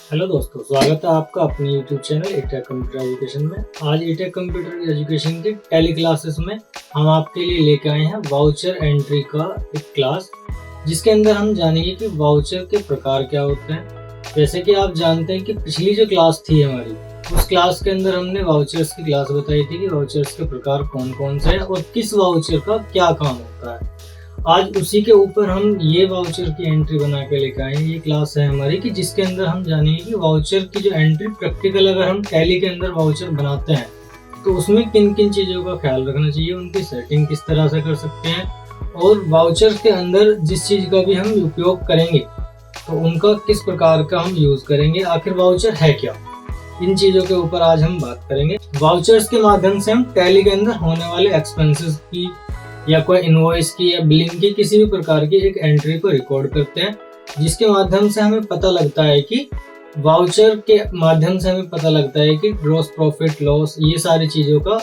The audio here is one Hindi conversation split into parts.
हेलो दोस्तों, स्वागत है आपका अपने YouTube channel Etech computer education में। आज एटेक कंप्यूटर एजुकेशन के टेली क्लासेस में हम आपके लिए लेकर आए हैं वाउचर एंट्री का एक क्लास, जिसके अंदर हम जानेंगे कि वाउचर के प्रकार क्या होते हैं। जैसे कि आप जानते हैं कि पिछली जो क्लास थी हमारी, उस क्लास के अंदर हमने वाउचर्स की क्लास बताई थी कि वाउचर्स के प्रकार कौन कौन से हैं और किस वाउचर का क्या काम होता है। आज उसी के ऊपर हम ये वाउचर की एंट्री बना के लेकर आए हैं। ये क्लास है हमारी कि जिसके अंदर हम जानेंगे कि वाउचर की जो एंट्री प्रैक्टिकल अगर हम टैली के अंदर वाउचर बनाते हैं तो उसमें किन किन चीज़ों का ख्याल रखना चाहिए, उनकी सेटिंग किस तरह से कर सकते हैं और वाउचर के अंदर जिस चीज़ का भी हम उपयोग करेंगे तो उनका किस प्रकार का हम यूज़ करेंगे, आखिर वाउचर है क्या। इन चीज़ों के ऊपर आज हम बात करेंगे। वाउचर्स के माध्यम से हम टैली के अंदर होने वाले एक्सपेंसेस की या कोई इनवॉइस की या बिलिंग की किसी भी प्रकार की एक एंट्री को रिकॉर्ड करते हैं, जिसके माध्यम से हमें पता लगता है कि वाउचर के माध्यम से हमें पता लगता है कि ग्रॉस प्रॉफिट लॉस, ये सारी चीज़ों का।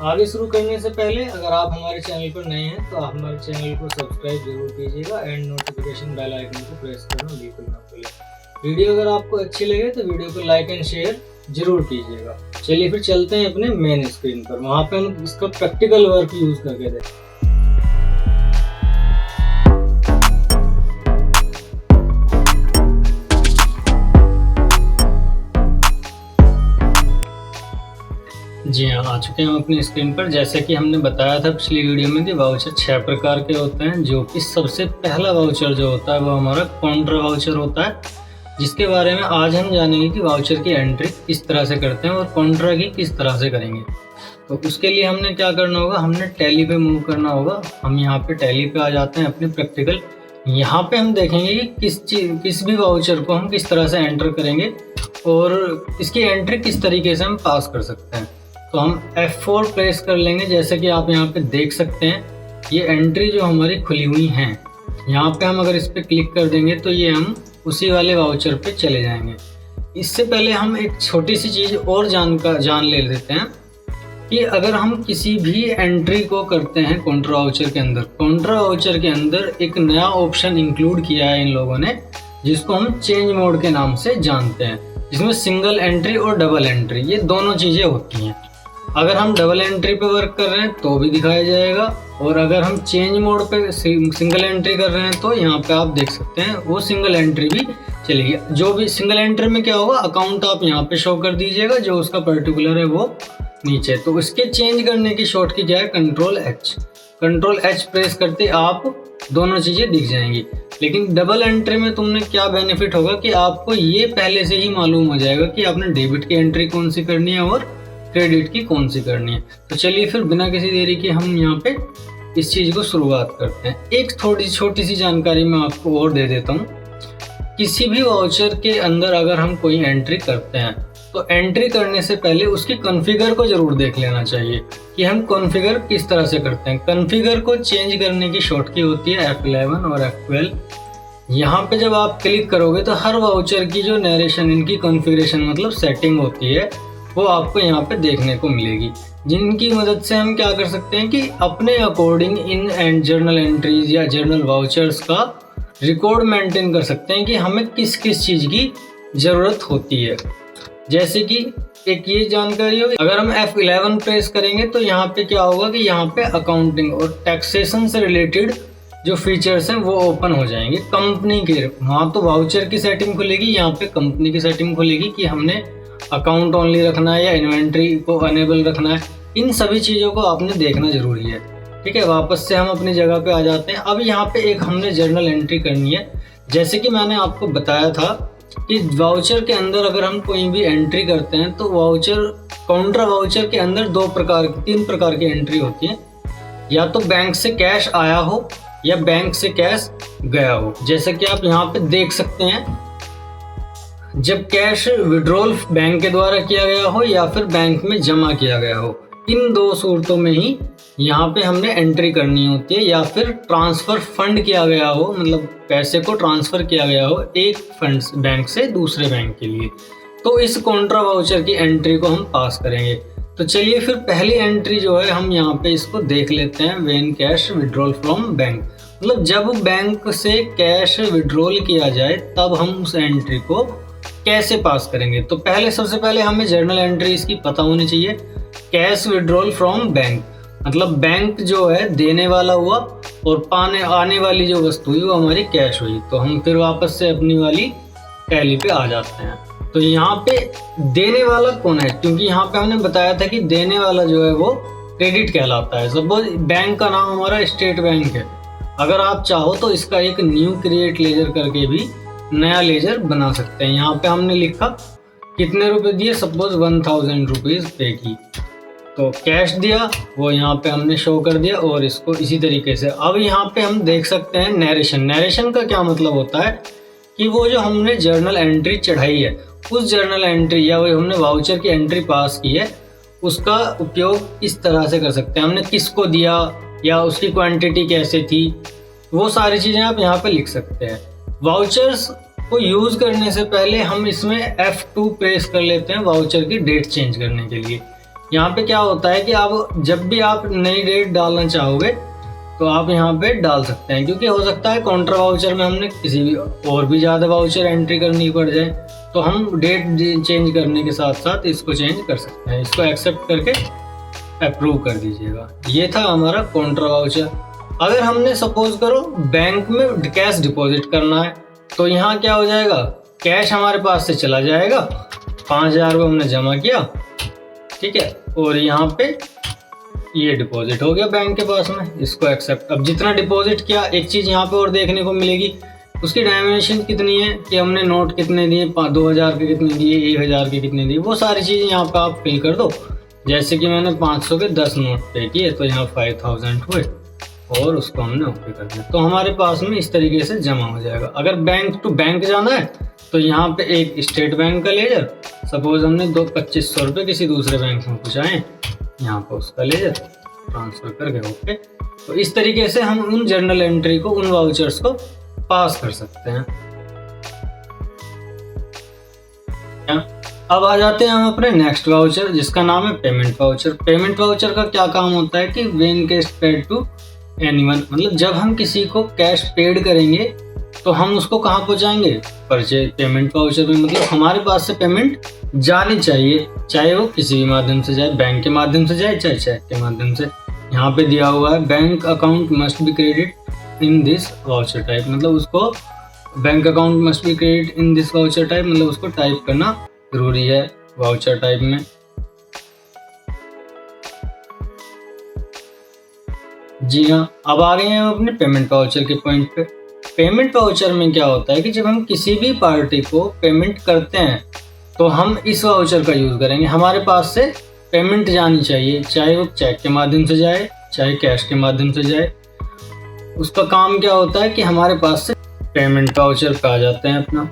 आगे शुरू करने से पहले अगर आप हमारे चैनल पर नए हैं तो आप हमारे चैनल को सब्सक्राइब जरूर कीजिएगा एंड नोटिफिकेशन बेल आइकन को प्रेस करना बिल्कुल ना भूलें। वीडियो अगर आपको अच्छी लगे तो वीडियो को लाइक एंड शेयर जरूर कीजिएगा। चलिए फिर चलते हैं अपने मेन स्क्रीन पर, वहां पे हम इसका प्रैक्टिकल वर्क यूज करके देखते हैं। जी हाँ, आ चुके हैं हम अपनी स्क्रीन पर। जैसे कि हमने बताया था पिछली वीडियो में कि वाउचर 6 प्रकार के होते हैं, जो कि सबसे पहला वाउचर जो होता है वो हमारा कॉन्ट्रा वाउचर होता है, जिसके बारे में आज हम जानेंगे कि वाउचर की एंट्री किस तरह से करते हैं और कॉन्ट्रा की किस तरह से करेंगे। तो उसके लिए हमने क्या करना होगा, हमने टैली पे मूव करना होगा। हम यहाँ पे टैली पे आ जाते हैं अपने प्रैक्टिकल। यहाँ पे हम देखेंगे कि किस भी वाउचर को हम किस तरह से एंटर करेंगे और इसकी एंट्री किस तरीके से हम पास कर सकते हैं। तो हम F4 प्रेस कर लेंगे। जैसे कि आप यहाँ पे देख सकते हैं, ये एंट्री जो हमारी खुली हुई हैं, यहाँ पे हम अगर इस पर क्लिक कर देंगे तो ये हम उसी वाले वाउचर पे चले जाएंगे। इससे पहले हम एक छोटी सी चीज़ और जान ले लेते हैं कि अगर हम किसी भी एंट्री को करते हैं कॉन्ट्रा वाउचर के अंदर, कॉन्ट्रा वाउचर के अंदर एक नया ऑप्शन इंक्लूड किया है इन लोगों ने, जिसको हम चेंज मोड के नाम से जानते हैं, जिसमें सिंगल एंट्री और डबल एंट्री ये दोनों चीज़ें होती हैं। अगर हम डबल एंट्री पे वर्क कर रहे हैं तो भी दिखाया जाएगा, और अगर हम चेंज मोड पे सिंगल एंट्री कर रहे हैं तो यहाँ पे आप देख सकते हैं वो सिंगल एंट्री भी चलेगी। जो भी सिंगल एंट्री में क्या होगा, अकाउंट आप यहाँ पे शो कर दीजिएगा, जो उसका पर्टिकुलर है वो नीचे। तो इसके चेंज करने की शॉर्ट की क्या है, कंट्रोल एच प्रेस करते आप दोनों चीज़ें दिख जाएंगी। लेकिन डबल एंट्री में तुमने क्या बेनिफिट होगा कि आपको ये पहले से ही मालूम हो जाएगा कि आपने डेबिट की एंट्री कौन सी करनी है और क्रेडिट की कौन सी करनी है। तो चलिए फिर बिना किसी देरी के हम यहाँ पे इस चीज़ को शुरुआत करते हैं। एक थोड़ी छोटी सी जानकारी मैं आपको और दे देता हूँ। किसी भी वाउचर के अंदर अगर हम कोई एंट्री करते हैं तो एंट्री करने से पहले उसकी कॉन्फ़िगर को ज़रूर देख लेना चाहिए कि हम कॉन्फ़िगर किस तरह से करते हैं। कॉन्फ़िगर को चेंज करने की शॉर्ट की होती है F11 और F12। यहाँ पे जब आप क्लिक करोगे तो हर वाउचर की जो नरेशन, इनकी कॉन्फ़िगरेशन मतलब सेटिंग होती है, वो आपको यहाँ पे देखने को मिलेगी, जिनकी मदद से हम क्या कर सकते हैं कि अपने according in and journal entries या जर्नल वाउचर्स का रिकॉर्ड मेंटेन कर सकते हैं कि हमें किस किस चीज़ की ज़रूरत होती है। जैसे कि एक ये जानकारी होगी, अगर हम F11 प्रेस करेंगे तो यहाँ पे क्या होगा कि यहाँ पे अकाउंटिंग और टैक्सेशन से रिलेटेड जो फीचर्स हैं वो ओपन हो जाएंगे। कंपनी के वहाँ तो वाउचर की सेटिंग खुलेगी, यहाँ पे कंपनी की सेटिंग खुलेगी कि हमने अकाउंट ओनली रखना है या इन्वेंट्री को अनेबल रखना है। इन सभी चीज़ों को आपने देखना जरूरी है। ठीक है, वापस से हम अपनी जगह पे आ जाते हैं। अब यहाँ पे एक हमने जर्नल एंट्री करनी है। जैसे कि मैंने आपको बताया था कि वाउचर के अंदर अगर हम कोई भी एंट्री करते हैं तो कॉन्ट्रा वाउचर के अंदर 3 प्रकार की एंट्री होती है। या तो बैंक से कैश आया हो या बैंक से कैश गया हो। जैसे कि आप यहाँ पे देख सकते हैं, जब कैश विड्रॉल बैंक के द्वारा किया गया हो या फिर बैंक में जमा किया गया हो, इन 2 सूरतों में ही यहाँ पे हमने एंट्री करनी होती है। या फिर ट्रांसफ़र फंड किया गया हो, मतलब पैसे को ट्रांसफ़र किया गया हो एक फंड बैंक से दूसरे बैंक के लिए, तो इस कॉन्ट्रा वाउचर की एंट्री को हम पास करेंगे। तो चलिए फिर पहली एंट्री जो है हम यहाँ पे इसको देख लेते हैं। When cash withdrawal from bank, मतलब जब बैंक से कैश विड्रॉल किया जाए तब हम उस एंट्री को कैसे पास करेंगे? तो सबसे पहले हमें जर्नल एंट्री इसकी पता होनी चाहिए। कैश विड्रॉल फ्रॉम बैंक, मतलब बैंक जो है देने वाला हुआ और आने वाली जो वस्तु हुई वो हमारी कैश हुई। तो हम फिर वापस से अपनी वाली टैली पे आ जाते हैं। तो यहाँ पे देने वाला कौन है, क्योंकि यहाँ पे हमने बताया था कि देने वाला जो है वो क्रेडिट कहलाता है। सपोज बैंक का नाम हमारा स्टेट बैंक है, अगर आप चाहो तो इसका एक न्यू क्रिएट लेजर करके भी नया लेजर बना सकते हैं। यहाँ पे हमने लिखा कितने रुपए दिए, सपोज 1000 रुपीज़ पे की, तो कैश दिया वो यहाँ पे हमने शो कर दिया। और इसको इसी तरीके से अब यहाँ पे हम देख सकते हैं नरेशन का क्या मतलब होता है कि वो जो हमने जर्नल एंट्री चढ़ाई है उस जर्नल एंट्री या वो हमने वाउचर की एंट्री पास की है उसका उपयोग इस तरह से कर सकते हैं। हमने किसको दिया या उसकी क्वांटिटी कैसे थी, वो सारी चीज़ें आप यहाँ पे लिख सकते हैं। वाउचर्स को यूज़ करने से पहले हम इसमें F2 प्रेस कर लेते हैं वाउचर की डेट चेंज करने के लिए। यहाँ पे क्या होता है कि आप जब भी आप नई डेट डालना चाहोगे तो आप यहाँ पे डाल सकते हैं, क्योंकि हो सकता है काउंटर वाउचर में हमने किसी भी और भी ज़्यादा वाउचर एंट्री करनी पड़ जाए, तो हम डेट चेंज करने के साथ साथ इसको चेंज कर सकते हैं। इसको एक्सेप्ट करके अप्रूव कर दीजिएगा। ये था हमारा काउंटर वाउचर। अगर हमने सपोज करो बैंक में कैश डिपॉजिट करना है तो यहाँ क्या हो जाएगा, कैश हमारे पास से चला जाएगा, 5000 को हमने जमा किया, ठीक है, और यहाँ पे ये डिपॉजिट हो गया बैंक के पास में, इसको एक्सेप्ट। अब जितना डिपॉजिट किया, एक चीज़ यहाँ पे और देखने को मिलेगी, उसकी डायमेंशन कितनी है कि हमने नोट कितने दिए, 2000 के कितने दिए, 1000 के कितने दिए, वो सारी चीज़ें यहाँ पे आप फिल कर दो। जैसे कि मैंने 500 के 10 नोट पे किए तो यहाँ 5000 हुए और उसको हमने ओके कर दिया, तो हमारे पास में इस तरीके से जमा हो जाएगा। अगर बैंक टू बैंक जाना है तो यहाँ पे एक स्टेट बैंक का लेजर, सपोज हमने 2500 रुपये किसी दूसरे बैंक में पहुँचाएँ, यहाँ पर उसका लेजर ट्रांसफ़र करके ओके। तो इस तरीके से हम उन जर्नल एंट्री को, उन वाउचर्स को पास कर सकते हैं। अब आ जाते हैं हम अपने नेक्स्ट वाउचर जिसका नाम है पेमेंट वाउचर। पेमेंट वाउचर का क्या काम होता है कि when cash paid to anyone, मतलब जब हम किसी को कैश पेड करेंगे तो हम उसको कहाँ पहुँचाएंगे, परचेज पेमेंट वाउचर में। मतलब हमारे पास से पेमेंट जानी चाहिए, चाहे वो किसी भी माध्यम से जाए, बैंक के माध्यम से जाए चाहे चेक के माध्यम से। यहाँ पे दिया हुआ है bank account must be credit in this voucher type, मतलब उसको bank account must be credit in this voucher type, मतलब उसको टाइप करना जरूरी है वाउचर टाइप में। जी हाँ, अब आ गए हैं हम अपने पेमेंट वाउचर के पॉइंट पे। पेमेंट वाउचर में क्या होता है कि जब हम किसी भी पार्टी को पेमेंट करते हैं तो हम इस वाउचर का यूज़ करेंगे। हमारे पास से पेमेंट जानी चाहिए, चाहे वो चेक के माध्यम से जाए चाहे कैश के माध्यम से जाए। उसका काम क्या होता है कि हमारे पास से पेमेंट वाउचर पे आ जाते हैं अपना।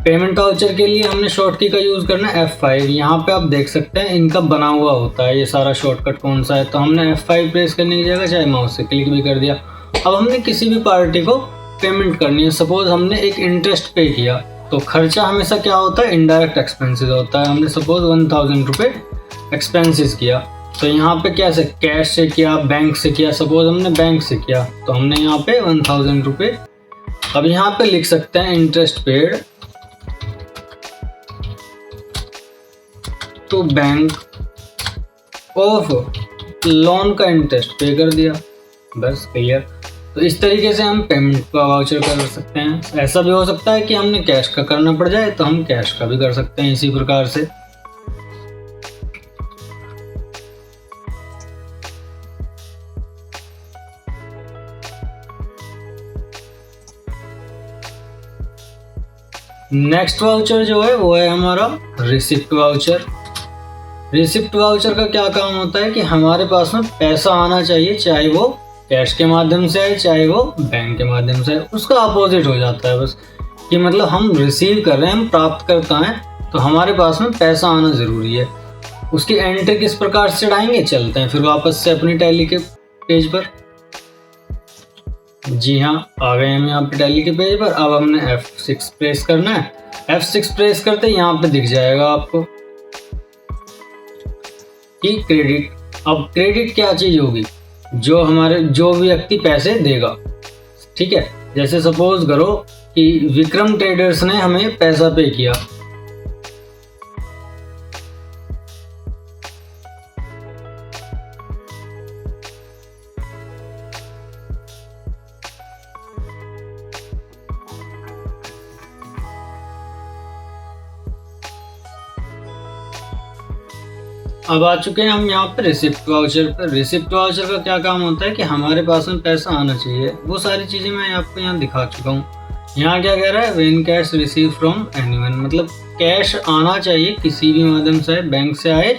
पेमेंट वाउचर के लिए हमने शॉर्ट की का यूज़ करना है F5। यहाँ पे आप देख सकते हैं इनका बना हुआ होता है ये सारा शॉर्टकट कौन सा है, तो हमने F5 प्रेस करने की जगह चाहे माउस से क्लिक भी कर दिया। अब हमने किसी भी पार्टी को पेमेंट करनी है, सपोज हमने एक इंटरेस्ट पे किया, तो खर्चा हमेशा क्या होता है, इनडायरेक्ट एक्सपेंसेस होता है। हमने सपोज 1000 रुपये एक्सपेंसेस किया, तो यहाँ पे कैसे, कैश से किया, बैंक से किया, सपोज हमने बैंक से किया तो हमने यहाँ पे 1000 रुपये। अब यहाँ पे लिख सकते हैं इंटरेस्ट पेड तो बैंक ऑफ लोन का इंटरेस्ट पे कर दिया, बस क्लियर। तो इस तरीके से हम पेमेंट का वाउचर कर सकते हैं। ऐसा भी हो सकता है कि हमने कैश का करना पड़ जाए तो हम कैश का भी कर सकते हैं इसी प्रकार से। नेक्स्ट वाउचर जो है वो है हमारा रिसिप्ट वाउचर। रिसिप्ट वाउचर का क्या काम होता है कि हमारे पास में पैसा आना चाहिए, चाहे वो कैश के माध्यम से आए चाहे वो बैंक के माध्यम से आए। उसका अपोजिट हो जाता है बस कि मतलब हम रिसीव कर रहे हैं, हम प्राप्त करता हैं, तो हमारे पास में पैसा आना ज़रूरी है। उसकी एंट्री किस प्रकार से चढ़ाएंगे, चलते हैं फिर वापस से अपनी टैली के पेज पर। जी हाँ, आ गए हम यहाँ पे टैली के पेज पर। अब हमने F6 प्रेस करना है। F6 प्रेस करते ही यहाँ पे दिख जाएगा आपको कि क्रेडिट। अब क्रेडिट क्या चीज़ होगी, जो व्यक्ति पैसे देगा, ठीक है। जैसे सपोज करो कि विक्रम ट्रेडर्स ने हमें पैसा पे किया, अब आ चुके हैं हम यहाँ पर रिसिप्ट वाउचर पर। रिसिप्ट वाउचर का क्या काम होता है कि हमारे पास में पैसा आना चाहिए, वो सारी चीज़ें मैं आपको यहाँ दिखा चुका हूँ। यहाँ क्या कह रहा है, when cash receive from anyone, मतलब कैश आना चाहिए किसी भी माध्यम से, बैंक से आए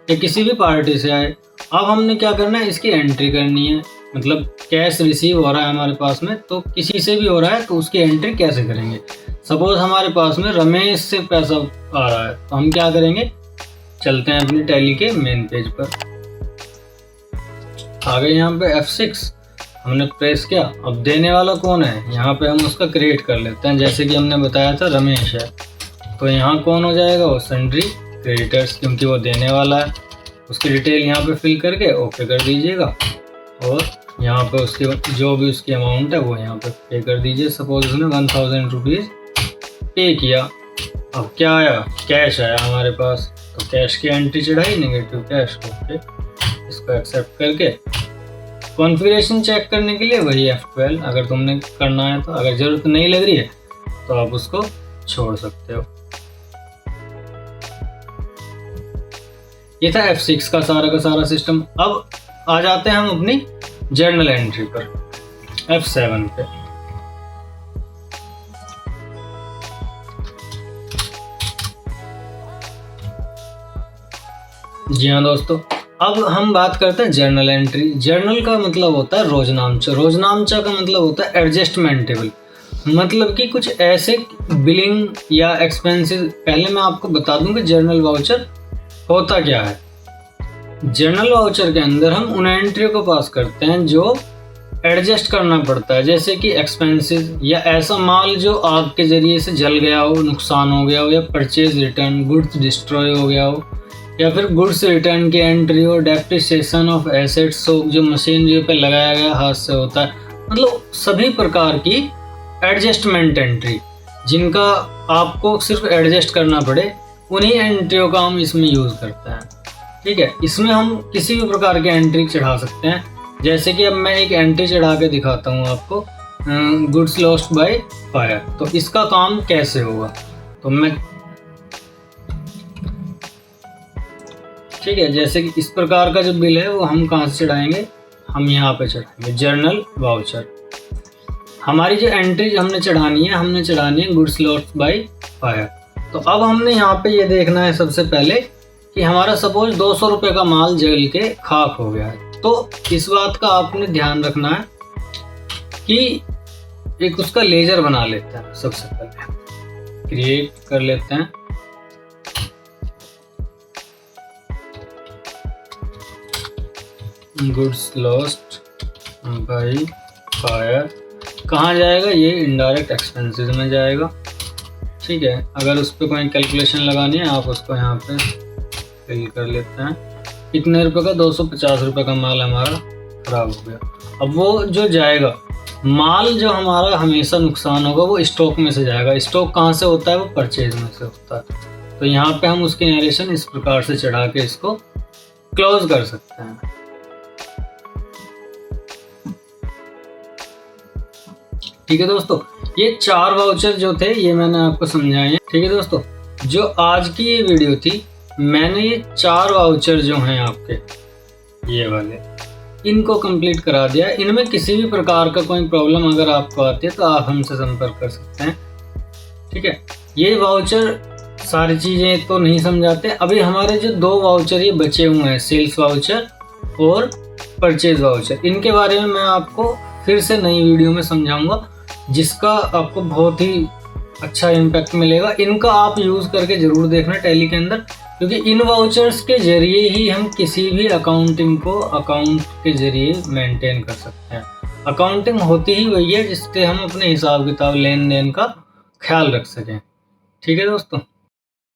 या किसी भी पार्टी से आए। अब हमने क्या करना है, इसकी एंट्री करनी है। मतलब कैश रिसीव हो रहा है हमारे पास में, तो किसी से भी हो रहा है, तो उसकी एंट्री कैसे करेंगे। सपोज हमारे पास में रमेश से पैसा आ रहा है, तो हम क्या करेंगे, चलते हैं अपनी टैली के मेन पेज पर। आ गए यहाँ पे F6 हमने प्रेस किया। अब देने वाला कौन है, यहाँ पे हम उसका क्रिएट कर लेते हैं। जैसे कि हमने बताया था रमेश है, तो यहाँ कौन हो जाएगा, वो सन्ड्री क्रेडिटर्स, क्योंकि वो देने वाला है। उसकी डिटेल यहाँ पे फिल करके ओके कर दीजिएगा, और यहाँ पे उसकी जो भी उसकी अमाउंट है वो यहाँ पे पे कर दीजिए। सपोज उसने 1000 रुपीज़ पे किया। अब क्या आया, कैश आया हमारे पास, तो कैश की एंट्री चढ़ाई, नेगेटिव कैश। ओके, इसको एक्सेप्ट करके कॉन्फ़िगरेशन चेक करने के लिए वही F12 अगर तुमने करना है तो। अगर ज़रूरत नहीं लग रही है तो आप उसको छोड़ सकते हो। ये था F6 का सारा सिस्टम। अब आ जाते हैं हम अपनी जर्नल एंट्री पर, F7 पे। जी हाँ दोस्तों, अब हम बात करते हैं जर्नल एंट्री। जर्नल का मतलब होता है रोजनामचा। रोजनामचा का मतलब होता है एडजस्टमेंट टेबल, मतलब कि कुछ ऐसे बिलिंग या एक्सपेंसेस। पहले मैं आपको बता दूं कि जर्नल वाउचर होता क्या है। जर्नल वाउचर के अंदर हम उन एंट्रियों को पास करते हैं जो एडजस्ट करना पड़ता है, जैसे कि एक्सपेंसेस या ऐसा माल जो आग के जरिए से जल गया हो, नुकसान हो गया हो, या परचेज रिटर्न, गुड्स डिस्ट्रॉय हो गया हो, या फिर गुड्स रिटर्न की एंट्री हो, डेप्रिसिएशन ऑफ एसेट्स हो, जो मशीनरी पे लगाया गया हाथ से होता है। मतलब सभी प्रकार की एडजस्टमेंट एंट्री जिनका आपको सिर्फ एडजस्ट करना पड़े, उन्हीं एंट्रियों का हम इसमें यूज़ करते हैं। ठीक है, इसमें हम किसी भी प्रकार की एंट्री चढ़ा सकते हैं। जैसे कि अब मैं एक एंट्री चढ़ा के दिखाता हूँ आपको, गुड्स लॉस्ट बाय फायर। तो इसका काम कैसे होगा, तो मैं, ठीक है, जैसे कि इस प्रकार का जो बिल है वो हम कहाँ से चढ़ाएंगे, हम यहाँ पे चढ़ाएंगे जर्नल वाउचर। हमारी जो एंट्री हमने चढ़ानी है गुड्स लॉस्ट बाय फायर। तो अब हमने यहाँ पे ये देखना है सबसे पहले कि हमारा सपोज 200 रुपये का माल जल के खाक हो गया है। तो इस बात का आपने ध्यान रखना है कि एक उसका लेजर बना लेते हैं। सबसे पहले क्रिएट कर लेते हैं, गुड्स लॉस्ट बाय फायर। कहाँ जाएगा, ये इनडायरेक्ट एक्सपेंसेस में जाएगा। ठीक है, अगर उस पर कोई कैलकुलेशन लगानी है आप उसको यहाँ पे फिल कर लेते हैं। कितने रुपए का, 250 रुपये का माल हमारा खराब हो गया। अब वो जो जाएगा माल, जो हमारा हमेशा नुकसान होगा वो स्टॉक में से जाएगा। स्टॉक कहाँ से होता है, वो परचेज में से होता है। तो यहाँ पे हम उसकी नरेशन इस प्रकार से चढ़ा के इसको क्लोज कर सकते हैं। ठीक है दोस्तों, ये 4 वाउचर जो थे ये मैंने आपको समझाए हैं। ठीक है दोस्तों, जो आज की ये वीडियो थी, मैंने ये 4 वाउचर जो हैं आपके ये वाले, इनको कंप्लीट करा दिया। इनमें किसी भी प्रकार का कोई प्रॉब्लम अगर आपको आती है तो आप हमसे संपर्क कर सकते हैं। ठीक है, ये वाउचर सारी चीज़ें तो नहीं समझाते। अभी हमारे जो 2 वाउचर ये बचे हुए हैं, सेल्स वाउचर और परचेज वाउचर, इनके बारे में मैं आपको फिर से नई वीडियो में समझाऊंगा, जिसका आपको बहुत ही अच्छा इम्पैक्ट मिलेगा। इनका आप यूज़ करके ज़रूर देखना टैली के अंदर, क्योंकि इन वाउचर्स के ज़रिए ही हम किसी भी अकाउंटिंग को अकाउंट के ज़रिए मेंटेन कर सकते हैं। अकाउंटिंग होती ही वही है जिससे हम अपने हिसाब किताब लेन देन का ख्याल रख सकें। ठीक है दोस्तों।